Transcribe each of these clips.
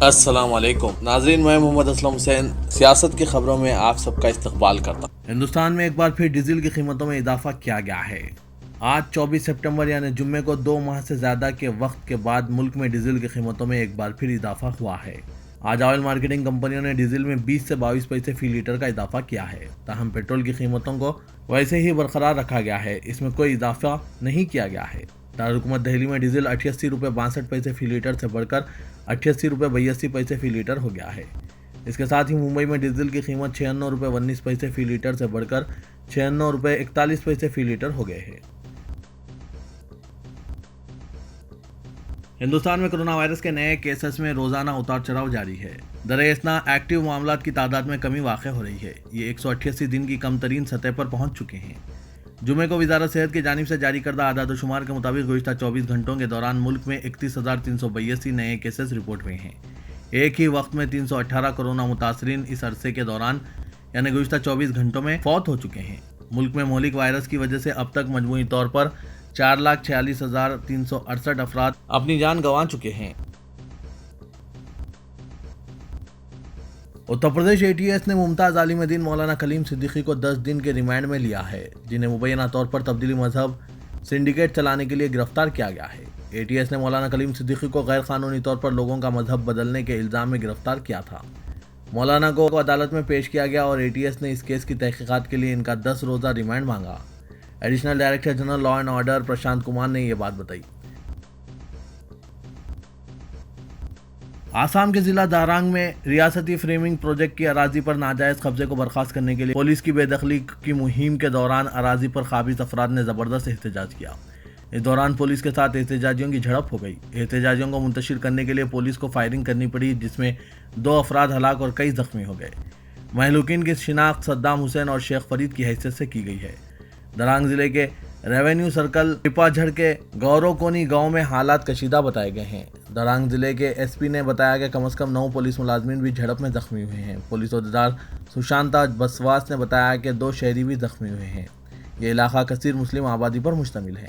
السلام علیکم ناظرین، میں محمد اسلم حسین سیاست کی خبروں میں آپ سب کا استقبال کرتا ہوں۔ ہندوستان میں ایک بار پھر ڈیزل کی قیمتوں میں اضافہ کیا گیا ہے۔ آج 24 سپٹمبر یعنی جمعے کو 2 ماہ سے زیادہ کے وقت کے بعد ملک میں ڈیزل کی قیمتوں میں ایک بار پھر اضافہ ہوا ہے۔ آج آئل مارکیٹنگ کمپنیوں نے ڈیزل میں 20 سے 22 پیسے فی لیٹر کا اضافہ کیا ہے، تاہم پیٹرول کی قیمتوں کو ویسے ہی برقرار رکھا گیا ہے، اس میں کوئی اضافہ نہیں کیا گیا ہے۔ دارالحکومت دہلی میں ڈیزل 88 روپے 62 پیسے فی لیٹر سے بڑھ کر 88 روپے 82 پیسے فی لیٹر ہو گیا ہے۔ اس کے ساتھ ہی ممبئی میں ڈیزل کی قیمت 96 روپے 19 پیسے فی لیٹر سے بڑھ کر 96 روپے 41 پیسے فی لیٹر ہو گئے ہیں۔ ہندوستان میں کرونا وائرس کے نئے کیسز میں روزانہ اتار چڑھاؤ جاری ہے۔ دریں اثنا ایکٹیو معاملات کی تعداد میں کمی واقع ہو رہی ہے۔ یہ 188 دن کی کم ترین سطح پر پہنچ چکے ہیں۔ جمعے کو وزارت صحت کی جانب سے جاری کردہ اعداد و شمار کے مطابق گزشتہ 24 گھنٹوں کے دوران ملک میں 31,382 نئے کیسز رپورٹ ہوئے ہیں۔ ایک ہی وقت میں 318 کورونا متاثرین اس عرصے کے دوران یعنی گزشتہ 24 گھنٹوں میں فوت ہو چکے ہیں۔ ملک میں مہلک وائرس کی وجہ سے اب تک مجموعی طور پر 4,46,368 افراد اپنی جان گنوا چکے ہیں۔ Uttar Pradesh A T S نے ممتاز عالم دین مولانا کلیم صدیقی کو 10 دن کے ریمانڈ میں لیا ہے، جنہیں مبینہ طور پر تبدیلی مذہب سنڈیکیٹ چلانے کے لیے گرفتار کیا گیا ہے۔ اے ٹی ایس نے مولانا کلیم صدیقی کو غیر قانونی طور پر لوگوں کا مذہب بدلنے کے الزام میں گرفتار کیا تھا۔ مولانا کو عدالت میں پیش کیا گیا اور اے ٹی ایس نے اس کیس کی تحقیقات کے لیے ان کا 10 روزہ ریمانڈ مانگا۔ Additional director general law and order Prashant Kumar نے یہ بات بتائی۔ آسام کے ضلع دارانگ میں ریاستی فریمنگ پروجیکٹ کی اراضی پر ناجائز قبضے کو برخاست کرنے کے لیے پولیس کی بے دخلی کی مہم کے دوران اراضی پر قابض افراد نے زبردست احتجاج کیا۔ اس دوران پولیس کے ساتھ احتجاجیوں کی جھڑپ ہو گئی۔ احتجاجیوں کو منتشر کرنے کے لیے پولیس کو فائرنگ کرنی پڑی، جس میں 2 افراد ہلاک اور کئی زخمی ہو گئے۔ مہلوکین کی شناخت صدام حسین اور شیخ فرید کی حیثیت سے کی گئی ہے۔ درانگ ضلع کے ریونیو سرکل ٹپاجھڑ کے گورو کونی گاؤں میں حالات کشیدہ بتائے گئے ہیں۔ درانگ ضلع کے ایس پی نے بتایا کہ کم از کم 9 پولیس ملازمین بھی جھڑپ میں زخمی ہوئے ہیں۔ پولیس عہدیدار سشانتا بسواس نے بتایا کہ 2 شہری بھی زخمی ہوئے ہیں۔ یہ علاقہ کثیر مسلم آبادی پر مشتمل ہے۔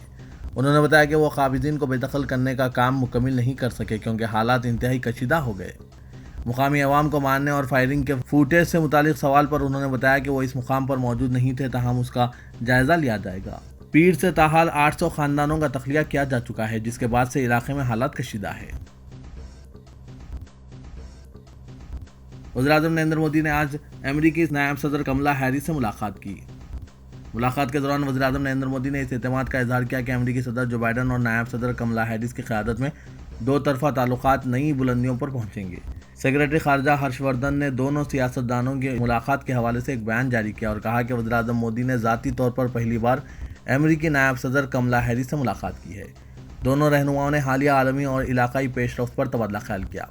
انہوں نے بتایا کہ وہ قابضین کو بے دخل کرنے کا کام مکمل نہیں کر سکے کیونکہ حالات انتہائی کشیدہ ہو گئے۔ مقامی عوام کو مارنے اور فائرنگ کے فوٹیج سے متعلق سوال پر انہوں نے بتایا کہ وہ اس مقام پر موجود نہیں تھے، تاہم اس کا جائزہ لیا جائے گا۔ پیر سے تاحال 800 خاندانوں کا تخلیہ کیا جا چکا ہے، جس کے بعد سے علاقے میں حالات کشیدہ ہے۔ وزیراعظم نریندر مودی نے آج امریکی نائب صدر کملا ہیرس سے ملاقات کی۔ ملاقات کے دوران وزیراعظم نریندر مودی نے اس اعتماد کا اظہار کیا کہ امریکی صدر جو بائیڈن اور نائب صدر کملا ہیرس کی قیادت میں 2 طرفہ تعلقات نئی بلندیوں پر پہنچیں گے۔ سیکریٹری خارجہ ہرش وردھن نے دونوں سیاستدانوں کی ملاقات کے حوالے سے ایک بیان جاری کیا اور کہا کہ وزیراعظم مودی نے ذاتی طور پر پہلی بار امریکی نائب صدر کملا ہیرس سے ملاقات کی ہے۔ دونوں رہنماؤں نے حالیہ عالمی اور علاقائی پیش رفت پر تبادلہ خیال کیا۔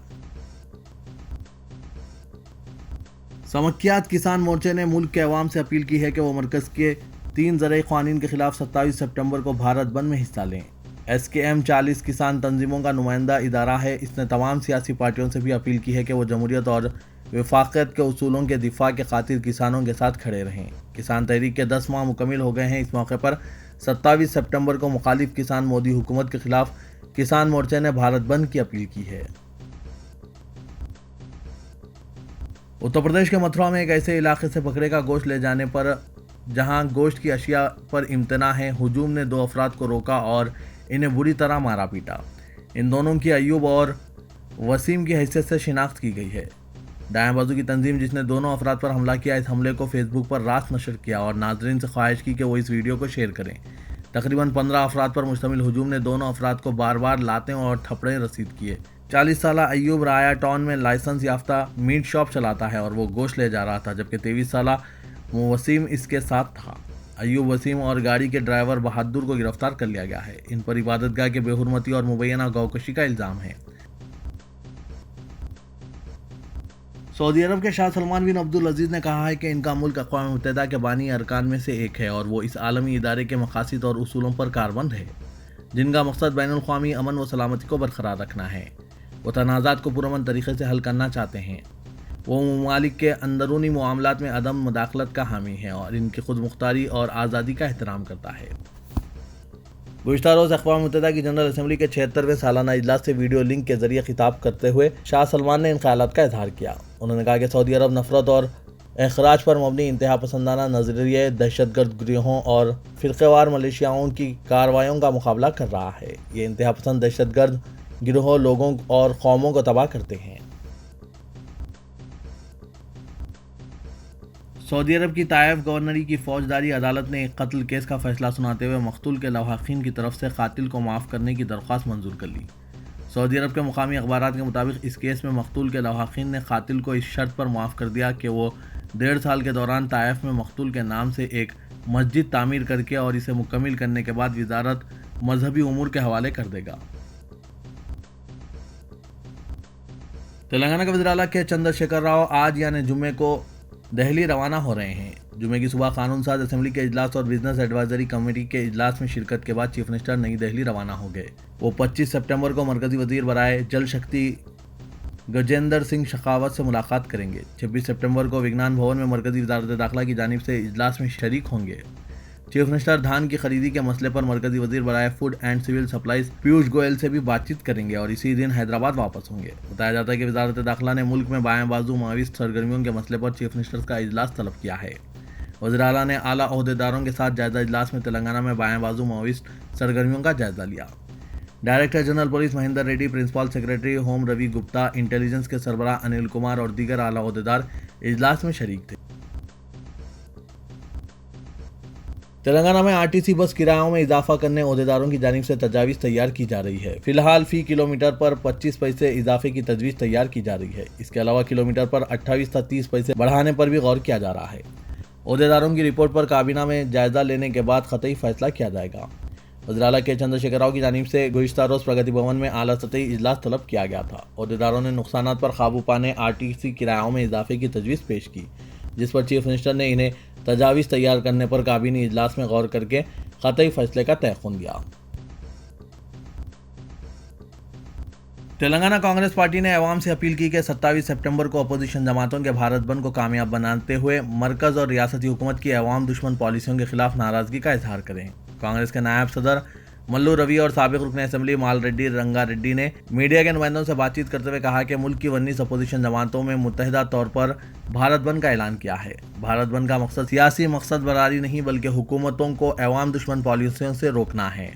سمکھیات کسان مورچے نے ملک کے عوام سے اپیل کی ہے کہ وہ مرکز کے 3 زرعی قوانین کے خلاف 27 سپٹمبر کو بھارت بند میں حصہ لیں۔ ایس کے ایم 40 کسان تنظیموں کا نمائندہ ادارہ ہے۔ اس نے تمام سیاسی پارٹیوں سے بھی اپیل کی ہے کہ وہ جمہوریت اور وفاقیت کے اصولوں کے دفاع کے خاطر کسانوں کے ساتھ کھڑے رہیں۔ کسان تحریک کے 10 ماہ مکمل ہو گئے ہیں۔ اس موقع پر 27 سپٹمبر کو مخالف کسان مودی حکومت کے خلاف کسان مورچے نے بھارت بند کی اپیل کی ہے۔ اتر پردیش کے متھرا میں ایک ایسے علاقے سے بکرے کا گوشت لے جانے پر جہاں گوشت کی اشیاء پر امتناع ہے، ہجوم نے 2 افراد کو روکا اور انہیں بری طرح مارا پیٹا۔ ان دونوں کی ایوب اور وسیم کی حیثیت سے شناخت کی گئی ہے۔ دائیں بازو کی تنظیم جس نے دونوں افراد پر حملہ کیا، اس حملے کو فیس بک پر رات نشر کیا اور ناظرین سے خواہش کی کہ وہ اس ویڈیو کو شیئر کریں۔ تقریباً 15 افراد پر مشتمل ہجوم نے دونوں افراد کو بار بار لاتیں اور تھپڑیں رسید کیے۔ 40 سالہ ایوب رایا ٹاؤن میں لائسنس یافتہ میٹ شاپ چلاتا ہے اور وہ گوشت لے جا رہا تھا، جبکہ 23 سالہ وسیم اس کے ساتھ تھا۔ ایوب، وسیم اور گاڑی کے ڈرائیور بہادر کو گرفتار کر لیا گیا ہے۔ ان پر عبادت گاہ کے بے حرمتی اور مبینہ گوکشی کا الزام ہے۔ سعودی عرب کے شاہ سلمان بن عبدالعزیز نے کہا ہے کہ ان کا ملک اقوام متحدہ کے بانی ارکان میں سے ایک ہے اور وہ اس عالمی ادارے کے مقاصد اور اصولوں پر کاربند ہے، جن کا مقصد بین الاقوامی امن و سلامتی کو برقرار رکھنا ہے۔ وہ تنازعات کو پرامن طریقے سے حل کرنا چاہتے ہیں۔ وہ ممالک کے اندرونی معاملات میں عدم مداخلت کا حامی ہے اور ان کی خود مختاری اور آزادی کا احترام کرتا ہے۔ گزشتہ روز اقوام متحدہ کی جنرل اسمبلی کے 76ویں سالانہ اجلاس سے ویڈیو لنک کے ذریعے خطاب کرتے ہوئے شاہ سلمان نے ان خیالات کا اظہار کیا۔ انہوں نے کہا کہ سعودی عرب نفرت اور اخراج پر مبنی انتہا پسندانہ نظریے، دہشت گرد گروہوں اور فرقہ وار ملیشیاؤں کی کارروائیوں کا مقابلہ کر رہا ہے۔ یہ انتہا پسند دہشت گرد گروہ لوگوں اور قوموں کو تباہ کرتے ہیں۔ سعودی عرب کی طائف گورنری کی فوجداری عدالت نے ایک قتل کیس کا فیصلہ سناتے ہوئے مقتول کے لواحقین کی طرف سے قاتل کو معاف کرنے کی درخواست منظور کر لی۔ سعودی عرب کے مقامی اخبارات کے مطابق اس کیس میں مقتول کے لواحقین نے قاتل کو اس شرط پر معاف کر دیا کہ وہ 1.5 سال کے دوران طائف میں مقتول کے نام سے ایک مسجد تعمیر کر کے اور اسے مکمل کرنے کے بعد وزارت مذہبی امور کے حوالے کر دے گا۔ تلنگانہ کے وزیر اعلیٰ کے چندر شیکھر راؤ آج یعنی جمعے کو دہلی روانہ ہو رہے ہیں۔ جمعے کی صبح قانون ساز اسمبلی کے اجلاس اور بزنس ایڈوائزری کمیٹی کے اجلاس میں شرکت کے بعد چیف منسٹر نئی دہلی روانہ ہو گئے۔ وہ 25 سپٹمبر کو مرکزی وزیر برائے جل شکتی گجیندر سنگھ شیخاوت سے ملاقات کریں گے۔ 26 سپٹمبر کو وگنان بھون میں مرکزی وزارت داخلہ کی جانب سے اجلاس میں شریک ہوں گے۔ چیف منسٹر دھان کی خریدی کے مسئلے پر مرکزی وزیر برائے food and civil supplies Piyush Goyal سے بھی بات چیت کریں گے اور اسی دن حیدرآباد واپس ہوں گے۔ بتایا جاتا ہے کہ وزارت داخلہ نے ملک میں بائیں بازو ماویسٹ سرگرمیوں کے مسئلے پر چیف منسٹر کا اجلاس طلب کیا ہے۔ وزیر اعلیٰ نے اعلیٰ عہدیداروں کے ساتھ جائزہ اجلاس میں تلنگانہ میں بائیں بازو ماویسٹ سرگرمیوں کا جائزہ لیا۔ Director general police Mahender Reddy, principal secretary home Ravi Gupta, intelligence کے سربراہ انل کمار اور دیگر اعلیٰ عہدیدار اجلاس میں شریک تھے۔ تلنگانہ میں RTC بس کرایوں میں اضافہ کرنے عہدیداروں کی جانب سے تجاویز تیار کی جا رہی ہے۔ فی الحال فی کلومیٹر پر 25 پیسے اضافے کی تجویز تیار کی جا رہی ہے۔ اس کے علاوہ کلومیٹر پر 28 تا 30 پیسے بڑھانے پر بھی غور کیا جا رہا ہے۔ عہدیداروں کی رپورٹ پر کابینہ میں جائزہ لینے کے بعد قطعی فیصلہ کیا جائے گا۔ وزیر اعلیٰ کے چندر شیکھر راؤ کی جانب سے گزشتہ روز پرگتی بھون میں اعلیٰ سطحی اجلاس طلب کیا گیا تھا۔ عہدیداروں نے نقصانات پر قابو پانے RTC کرایوں میں اضافے کی تجویز پیش کی، جس پر چیف منسٹر نے انہیں تجاویز تیار کرنے پر کابینی اجلاس میں غور کر کے قطعی فیصلے کا تیقن دیا۔ تلنگانہ کانگریس پارٹی نے عوام سے اپیل کی کہ 27 سپٹمبر کو اپوزیشن جماعتوں کے بھارت بند کو کامیاب بناتے ہوئے مرکز اور ریاستی حکومت کی عوام دشمن پالیسیوں کے خلاف ناراضگی کا اظہار کریں۔ کانگریس کے نائب صدر ملو روی اور سابق رکن اسمبلی مال ریڈی رنگا ریڈی نے میڈیا کے نمائندوں سے بات چیت کرتے ہوئے کہا کہ ملک کی 19 اپوزیشن جماعتوں میں متحدہ طور پر بھارت بند کا اعلان کیا ہے۔ بھارت بند کا مقصد سیاسی مقصد براری نہیں بلکہ حکومتوں کو عوام دشمن پالیسیوں سے روکنا ہے۔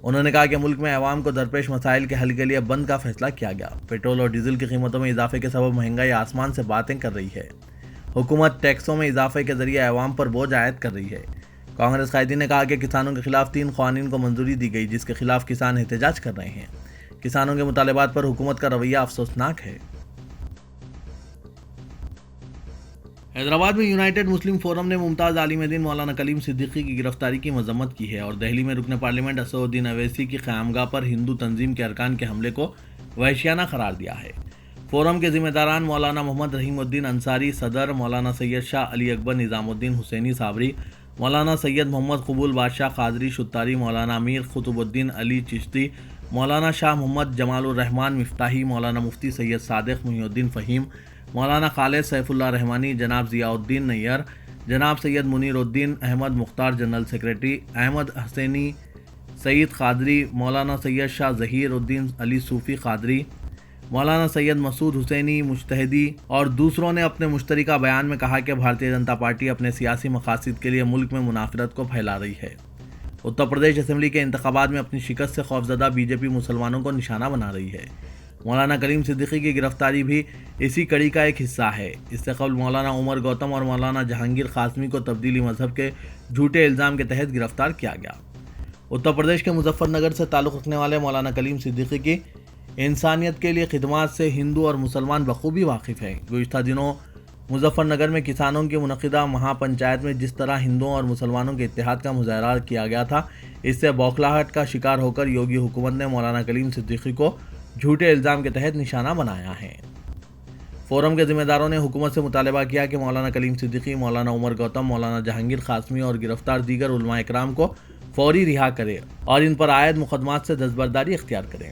انہوں نے کہا کہ ملک میں عوام کو درپیش مسائل کے حل کے لیے بند کا فیصلہ کیا گیا۔ پیٹرول اور ڈیزل کی قیمتوں میں اضافے کے سبب مہنگائی آسمان سے باتیں کر رہی ہے۔ حکومت ٹیکسوں میں اضافے کے ذریعے عوام پر بوجھ عائد کر رہی ہے۔ کانگریس قائدین نے کہا کہ کسانوں کے خلاف 3 قوانین کو منظوری دی گئی جس کے خلاف کسان احتجاج کر رہے ہیں۔ کسانوں کے مطالبات پر حکومت کا رویہ افسوسناک ہے۔ حیدرآباد میں یونائیٹڈ مسلم فورم نے ممتاز عالم دین مولانا کلیم صدیقی کی گرفتاری کی مذمت کی ہے اور دہلی میں رکن پارلیمنٹ اسد الدین اویسی کی قیامگاہ پر ہندو تنظیم کے ارکان کے حملے کو وحشیانہ قرار دیا ہے۔ فورم کے ذمہ داران مولانا محمد رحیم الدین انصاری، صدر مولانا سید شاہ علی اکبر نظام الدین حسینی صابری، مولانا سید محمد قبول بادشاہ قادری شتاری، مولانا امیر قطب الدین علی چشتی، مولانا شاہ محمد جمال الرحمن مفتاحی، مولانا مفتی سید صادق محی الدین فہیم، مولانا خالد سیف اللہ رحمانی، جناب ضیاء الدین نیار، جناب سید منیر الدین احمد مختار جنرل سیکریٹری، احمد حسینی سعید قادری، مولانا سید شاہ ظہیر الدین علی صوفی قادری، مولانا سید مسعود حسینی مجتہدی اور دوسروں نے اپنے مشترکہ بیان میں کہا کہ بھارتیہ جنتا پارٹی اپنے سیاسی مقاصد کے لیے ملک میں منافرت کو پھیلا رہی ہے۔ اتر پردیش اسمبلی کے انتخابات میں اپنی شکست سے خوفزدہ BJP مسلمانوں کو نشانہ بنا رہی ہے۔ مولانا کلیم صدیقی کی گرفتاری بھی اسی کڑی کا ایک حصہ ہے۔ اس سے قبل مولانا عمر گوتم اور مولانا جہانگیر قاسمی کو تبدیلی مذہب کے جھوٹے الزام کے تحت گرفتار کیا گیا۔ اتر پردیش کے مظفر نگر سے تعلق رکھنے والے مولانا کلیم صدیقی کی انسانیت کے لیے خدمات سے ہندو اور مسلمان بخوبی واقف ہیں۔ گزشتہ دنوں مظفر نگر میں کسانوں کی منعقدہ مہا پنچایت میں جس طرح ہندوؤں اور مسلمانوں کے اتحاد کا مظاہرہ کیا گیا تھا، اس سے بوکھلاہٹ کا شکار ہو کر یوگی حکومت نے مولانا کلیم صدیقی کو جھوٹے الزام کے تحت نشانہ بنایا ہے۔ فورم کے ذمہ داروں نے حکومت سے مطالبہ کیا کہ مولانا کلیم صدیقی، مولانا عمر گوتم، مولانا جہانگیر قاسمی اور گرفتار دیگر علماء اکرام کو فوری رہا کرے اور ان پر عائد مقدمات سے دستبرداری اختیار کریں۔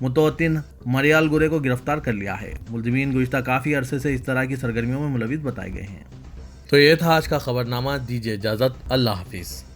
متوطن مریال گرے کو گرفتار کر لیا ہے۔ ملزمین گزشتہ کافی عرصے سے اس طرح کی سرگرمیوں میں ملوث بتائے گئے ہیں۔ تو یہ تھا آج کا خبرنامہ، دیجیے اجازت، اللہ حافظ۔